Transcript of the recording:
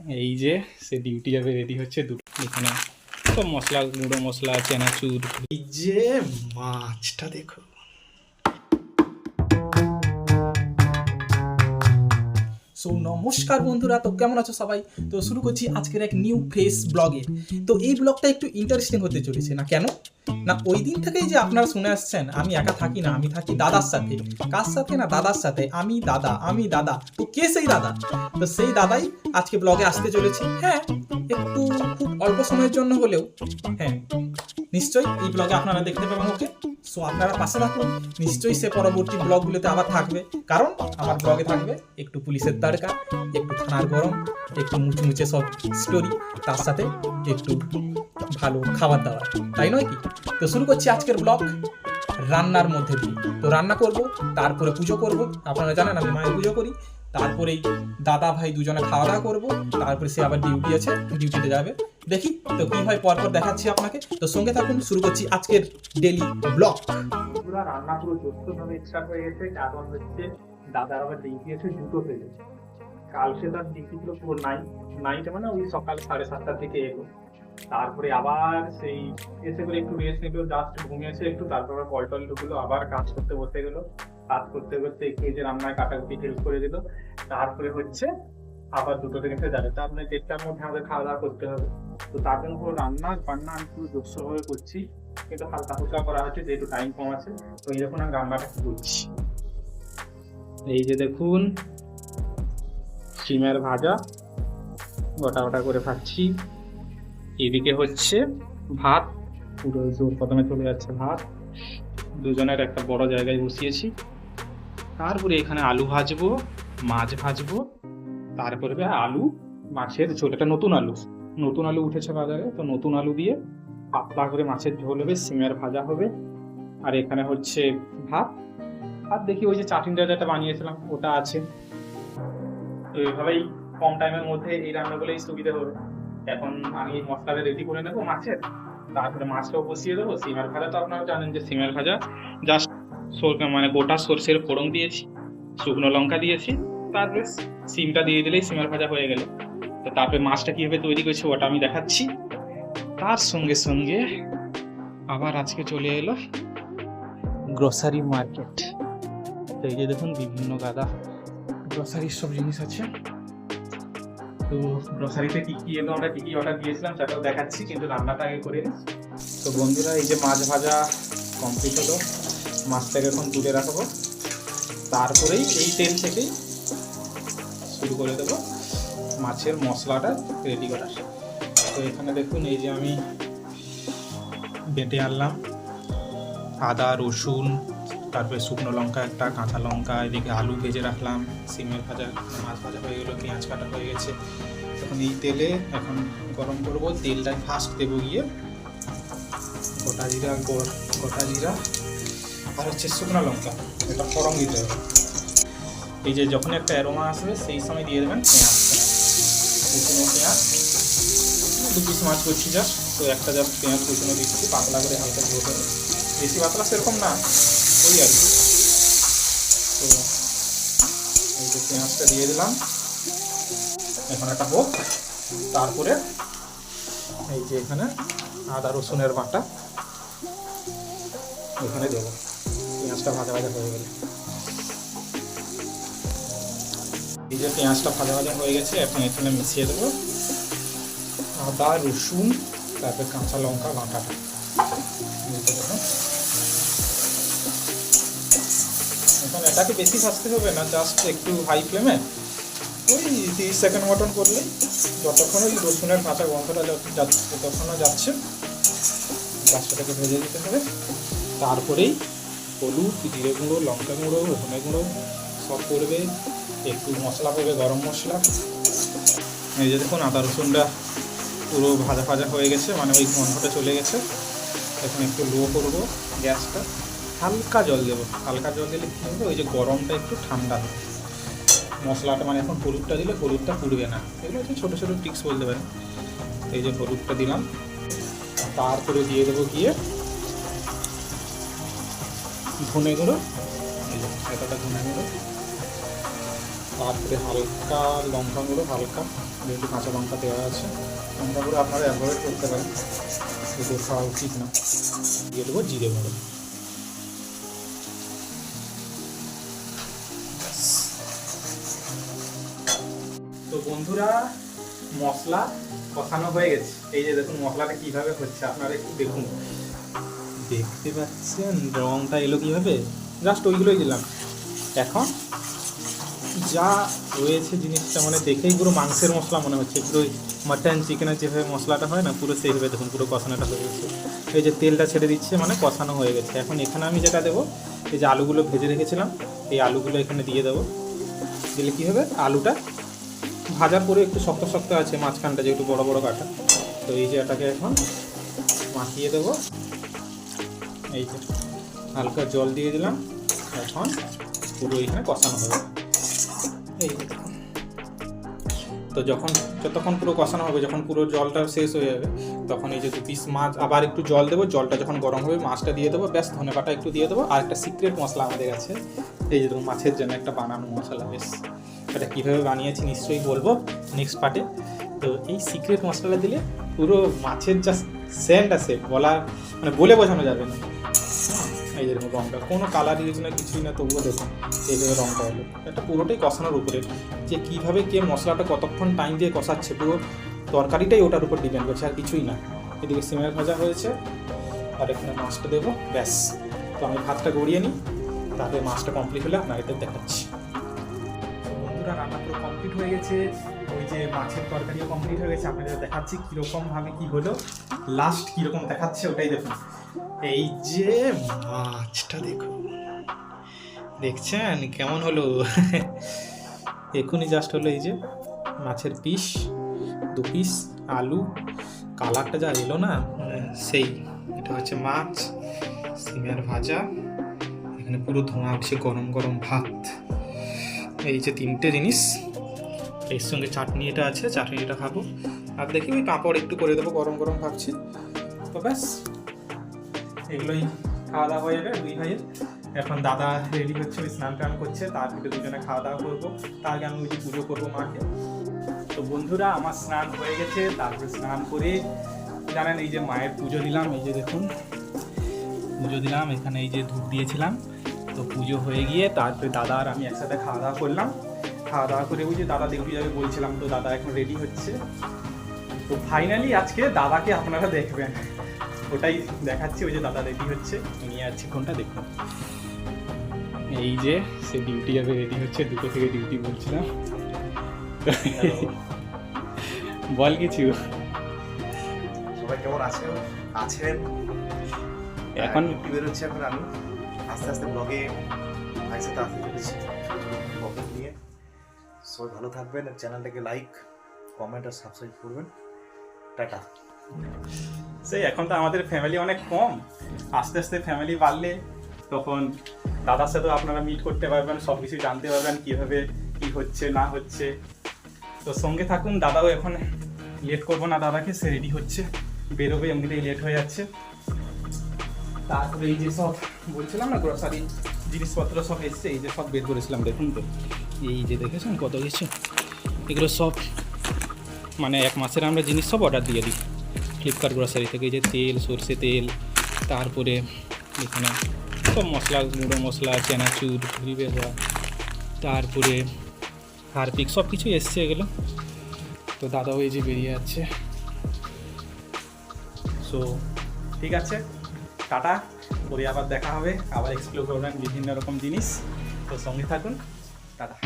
এই যে সে ডিউটি যাবে, রেডি হচ্ছে। দুটো এখানে সব মশলা, গুঁড়ো মশলা, চেনাচুর। এই যে মাছটা দেখো। সো নমস্কার বন্ধুরা, তো কেমন আছো সবাই? তো শুরু করছি আজকের এক নিউ ফ্রেশ ব্লগে। তো এই ব্লগটা একটু ইন্টারেস্টিং হতে চলেছে না? কেন না, ওই দিন থেকেই যে আপনারা শুনে আসছেন আমি একা থাকি না, আমি থাকি দাদার সাথে। কার সাথে? না দাদার সাথে। আমি দাদা। তো কে সেই দাদা? তো সেই দাদাই আজকে ব্লগে আসতে চলেছে। হ্যাঁ, একটু খুব অল্প সময়ের জন্য হলেও হ্যাঁ নিশ্চয়ই এই ব্লগে আপনারা দেখতে পাবেন ওকে। সো আপনারা পাশে থাকুন, নিশ্চয়ই সে পরবর্তী ব্লগগুলোতে আবার থাকবে। কারণ আমার ব্লগে থাকবে একটু পুলিশের তারকা, একটু থানার গরম, একটু মুচমুচে সব স্টোরি, তার সাথে একটু ভালো খাবার দাবার, তাই নয় কি? তো শুরু করছি আজকের ব্লগ রান্নার মধ্যে দিয়ে। তো রান্না করব, তারপরে পুজো করব। আপনারা জানেন আমি মায়ের পুজো করি। তারপরেই দাদা ভাই দুজনে খাওয়া দাওয়া করবো। তারপরে সে আবার ডিউটি আছে, ডিউটিতে যাবে। দেখি তো কি হয়, পরপর দেখাচ্ছি আপনাকে। তো সঙ্গে থাকুন, শুরু করছি আজকের ডেলি ব্লগ। পুরো রান্না পুরো জোরভাবে স্টার্ট হয়ে গেছে। কারণ হচ্ছে দাদার আবার ডিউটি আছে দুটো থেকে। কালকে তার ডিউটি ছিল পুরো নাইটে, মানে ওই সকাল 7:30টার দিকে এলো। তারপরে আবার সেই এসে করে একটু রেস্ট নিল, জাস্ট ঘুমিয়েছে একটু। তারপরে কল টল ঢুকলো, আবার কাজ করতে বসে গেল। কাজ করতে করতে একটু যে রান্নায় কাটাকুটি হেল্প করে দিল। তারপরে হচ্ছে আবার দুটো থেকে যাবে। তার মানে 1:30টার মধ্যে আমাদের খাওয়া দাওয়া করতে হবে। তো তার জন্য পুরো রান্না বান্না আমি পুরো জোরসোরভাবে করছি, কিন্তু হালকা ফুলকা করা হচ্ছে যেহেতু টাইম কম আছে। তো এই দেখুন আমি রান্নাটা করছি। এই যে দেখুন সিমের ভাজা গোটা গোটা করে খাচ্ছি। এদিকে হচ্ছে ভাত, পুরো জোর কদমে চলে যাচ্ছে ভাত। দুজনের একটা বড় জায়গায় বসিয়েছি। তারপরে এখানে আলু ভাজবো, মাছ ভাজবো। তারপরে আলু মাছের ঝোল, এটা নতুন আলু উঠেছে বাজারে, তো নতুন আলু দিয়ে পাতলা করে মাছের ঝোল হবে, সিমের ভাজা হবে। আর এখানে হচ্ছে ভাত। আর দেখি ওই যে চাটনিটা যেটা বানিয়েছিলাম ওটা আছে। এইভাবেই কম টাইমের মধ্যে এই রান্নাগুলোই সুবিধা হবে। এখন আমি মশলাটা রেডি করে নেবো মাছের, তারপরে মাছটাও বসিয়ে দেবো। সিমের ভাজা তো আপনারা জানেন যে সিমের ভাজা জাস্ট মানে গোটা সর্ষের ফোড়ন দিয়েছি, শুকনো লঙ্কা দিয়েছি, তারপরে সিমটা দিয়ে দিলেই সিমের ভাজা হয়ে গেল। তো তারপরে মাছটা কিভাবে তৈরি করছি ওটা আমি দেখাচ্ছি। তার সঙ্গে সঙ্গে আবার আজকে চলে এলো গ্রোসারি মার্কেট। এই যে দেখুন বিভিন্ন গাদা গ্রোসারির সব জিনিস আছে। তো গ্রোসারিতে কি কি এলো, আমরা কি কি অর্ডার দিয়েছিলাম সেটাও দেখাচ্ছি, কিন্তু রান্নাটা আগে করে নিই। তো বন্ধুরা এই যে মাছ ভাজা কমপ্লিট হলো, মাছটাকে এখন তুলে রাখবো। তারপরেই এই তেল থেকেই শুরু করে দেবো মাছের মশলাটা রেডি করা। তো এখানে দেখুন এই যে আমি বেটে আনলাম আদা রসুন, তারপরে শুকনো লঙ্কা একটা, কাঁচা লঙ্কা, এদিকে আলু ভেজে রাখলাম, সিমের ভাজা মাছ ভাজা হয়ে গেলো, পেঁয়াজ কাটা হয়ে গেছে। এখন এই তেলে এখন গরম করবো, তেলটা ফার্স্ট দেবো গিয়ে গোটা জিরা আর হচ্ছে শুকনো লঙ্কা, এটা ফোড়ন দিতে হবে। এই যে যখন একটা অ্যারোমা আসবে সেই সময় দিয়ে দেবেন পেঁয়াজটা, কুচনো পেঁয়াজ। 2 পিস মাছ করছি জাস্ট, তো একটা জাস্ট পেঁয়াজ কুচনো দিচ্ছি, পাতলা করে হালকা ধুয়ে দেবে, বেশি পাতলা সেরকম না, ওই আর কি। তো এই যে পেঁয়াজটা দিয়ে দিলাম, এখন একটা হোক। তারপরে এই যে এখানে আদা রসুনের বাটা এখানে দেবো, পেঁয়াজটা ভাজা ভাজা হয়ে গেলে। এই যে পেঁয়াজটা ভাজা ভাজা হয়ে গেছে, এখন এখানে মিশিয়ে দেবো আদা রসুন, তারপরে কাঁচা লঙ্কা বাটাটা। এখন এটাকে বেশি ভাজতে হবে না, জাস্ট একটু হাই ফ্লেমে ওই 30 সেকেন্ড মতন করলেই, যতক্ষণ ওই রসুনের কাঁচা গন্ধটা ততক্ষণও যাচ্ছে গাছটাকে ভেজে দিতে হবে। তারপরেই হলুদ, জিরে গুঁড়ো, লঙ্কা গুঁড়ো, ধনে গুঁড়ো সব পড়বে, একটু মশলা পড়বে গরম মশলা। এই যে দেখুন আদা রসুনটা পুরো ভাজা ভাজা হয়ে গেছে, মানে ওই গন্ধটা চলে গেছে। এখন একটু লো করবো গ্যাসটা, হালকা জল দেবো। হালকা জল দিলে কী হবে, ওই যে গরমটা একটু ঠান্ডা হবে মশলাটা, মানে এখন হলুদটা দিলে হলুদটা পুড়বে না। এগুলো হচ্ছে ছোটো ছোটো টিক্স বলতে পারেন। এই যে হলুদটা দিলাম, তারপরে দিয়ে দেবো গিয়ে ধনে গুঁড়ো, এতটা ধনে গুঁড়ো, তারপরে হালকা লঙ্কা গুঁড়ো, হালকা যেহেতু কাঁচা লঙ্কা দেওয়া আছে, লঙ্কা গুঁড়ো আপনারা অ্যাভয়েড করতে পারেন, এগুলো খাওয়া উচিত না। দিয়ে দেবো জিরে গুঁড়ো। তো বন্ধুরা মশলা কষানো হয়ে গেছে, এই যে দেখুন মশলাটা কিভাবে হচ্ছে, আপনারা একটু দেখুন, দেখতে পাচ্ছেন রংটা এলো কিভাবে, জাস্ট ওইগুলোই দিলাম। এখন যা রয়েছে জিনিসটা মানে দেখেই পুরো মাংসের মশলা মনে হচ্ছে, পুরো মাটন চিকেনের যেভাবে মশলাটা হয় না পুরো সেইভাবে দেখুন পুরো কষানোটা হয়ে গেছে। এই যে তেলটা ছেড়ে দিচ্ছে মানে কষানো হয়ে গেছে। এখন এখানে আমি যেটা দেবো, এই যে আলুগুলো ভেজে রেখেছিলাম এই আলুগুলো এখানে দিয়ে দেবো। দিলে কী হবে, আলুটা ভাজার পরে একটু শক্ত শক্ত আছে মাঝখানটা যেহেতু বড় বড় কাটা, তো এই যে এটাকে এখন মাখিয়ে দেবো। এই যে হালকা জল দিয়ে দিলাম, এখন পুরো এখানে কষানো হবে। এই যে তো যতক্ষণ পুরো কষানো হবে, যখন পুরো জলটা শেষ হয়ে যাবে তখন এই যে 2 পিস মাছ আবার একটু জল দেবো, জলটা যখন গরম হবে মাছটা দিয়ে দেবো, ব্যাস ধনেপাতা একটু দিয়ে দেবো। আর একটা সিক্রেট মশলা আমাদের আছে, এই যে দেখুন মাছের জন্য একটা বানানো মশলা, বেশ এটা কীভাবে বানিয়েছি নিশ্চয়ই বলবো নেক্সট পার্টে। তো এই সিক্রেট মশলাটা দিলে পুরো মাছের যা সেন্ট আছে বলে বোঝানো যাবে না। এই যে দেখুন রঙটা কোনো কালার ইউজ না কিছুই না, তবুও দেখুন এইভাবে রঙটা হলো। এটা পুরোটাই কষানোর উপরে, যে কীভাবে কে মশলাটা কতক্ষণ টাইম দিয়ে কষাচ্ছে, পুরো তরকারিটাই ওটার উপর ডিপেন্ড করছে আর কিছুই না। এদিকে সিমের ভাজা হয়েছে আর এখানে মাছটা দেবো, ব্যাস। তো আমি ভাতটা গড়িয়ে নিই, তারপরে মাছটা কমপ্লিট হলে আপনাদের দেখাচ্ছি। বন্ধুরা রান্না পুরো কমপ্লিট হয়ে গেছে, ওই যে মাছের তরকারিও কমপ্লিট হয়ে গেছে, আপনাদের দেখাচ্ছি কীরকমভাবে কী হলো, লাস্ট কীরকম দেখাচ্ছে ওটাই দেখুন। এই যে মাছটা দেখুন, দেখছেন কেমন হলো, এখনই জাস্ট হলো। এই যে মাছের পিস 2 পিস, আলু, কালারটা যা এলো না সেই, এটা হচ্ছে মাছ, সিমের ভাজা, এখানে পুরো ধোঁয়া উঠছে, গরম গরম ভাত, এই যে 3টে জিনিস, এর সঙ্গে চাটনি এটা আছে, চাটনিটা খাবো, আর দেখি ওই পাঁপড় একটু করে দেবো, গরম গরম ভাবছি। তো ব্যাস এগুলোই খাওয়া দাওয়া হয়ে যাবে 2 ভাইয়ের। এখন দাদা রেডি হচ্ছে, ওই স্নান টান করছে, তারপরে দুজনে খাওয়া দাওয়া করবো, তার আগে আমি ওই যে পুজো করবো মাকে। তো বন্ধুরা আমার স্নান হয়ে গেছে, তারপরে স্নান করে জানেন এই যে মায়ের পুজো দিলাম, এই যে দেখুন পুজো দিলাম, এখানে এই যে ধূপ দিয়েছিলাম। তো পুজো হয়ে গিয়ে তারপরে দাদা আর আমি একসাথে খাওয়া দাওয়া করলাম, খাওয়া দাওয়া করে ওই যে দাদা ডিউটি যাবে বলছিলাম, তো দাদা এখন রেডি হচ্ছে। তো ফাইনালি আজকে দাদাকে আপনারা দেখবেন, ওটাই দেখাচ্ছি। ওই যে দাদা রেডি হচ্ছে, নিয়ে যাচ্ছি কোনটা দেখুন, এই যে সে ডিউটি যাবে রেডি হচ্ছে, 2টো থেকে ডিউটি বলছিলাম। বল কিছু, সবাই কেমন আছেন? এখন বেরোচ্ছে, এখন আমি আস্তে আস্তে ব্লগে ভাইয়ের সাথে আসতে চলেছি ব্লগ নিয়ে। সবাই ভালো থাকবেন, চ্যানেলটাকে লাইক, কমেন্ট আর সাবস্ক্রাইব করবেন। টাটা। সেই এখন তো আমাদের ফ্যামিলি অনেক কম, আস্তে আস্তে ফ্যামিলি বাড়লে তখন দাদার সাথেও আপনারা মিট করতে পারবেন, সব কিছু জানতে পারবেন কীভাবে কী হচ্ছে না হচ্ছে। তো সঙ্গে থাকুন, দাদাও এখন লেট করবো না দাদাকে, সে রেডি হচ্ছে, বেরোবে, এমনিতেই লেট হয়ে যাচ্ছে। তারপরে এই যে সব বলছিলাম না গ্রসারি জিনিসপত্র সব এসছে, এই যে সব বের করেছিলাম দেখুন। তো এই যে দেখেছেন কত কিছু, এগুলো সব মানে 1 মাসের আমরা জিনিস সব অর্ডার দিয়ে দিই ফ্লিপকার্ট গ্রসারি থেকে। এই যে তেল, সর্ষে তেল, তারপরে এখানে সব মশলা, গুঁড়ো মশলা, চেনাচুর, ঘুরি ভেজা, তারপরে হারপিক, সব কিছু এসছে এগুলো। তো দাদাও এই যে বেরিয়ে যাচ্ছে। সো ঠিক আছে, টাটা, পরে আবার দেখা হবে, আবার এক্সপ্লোর করবেন বিভিন্ন রকম জিনিস। তো সঙ্গে থাকুন, টাটা।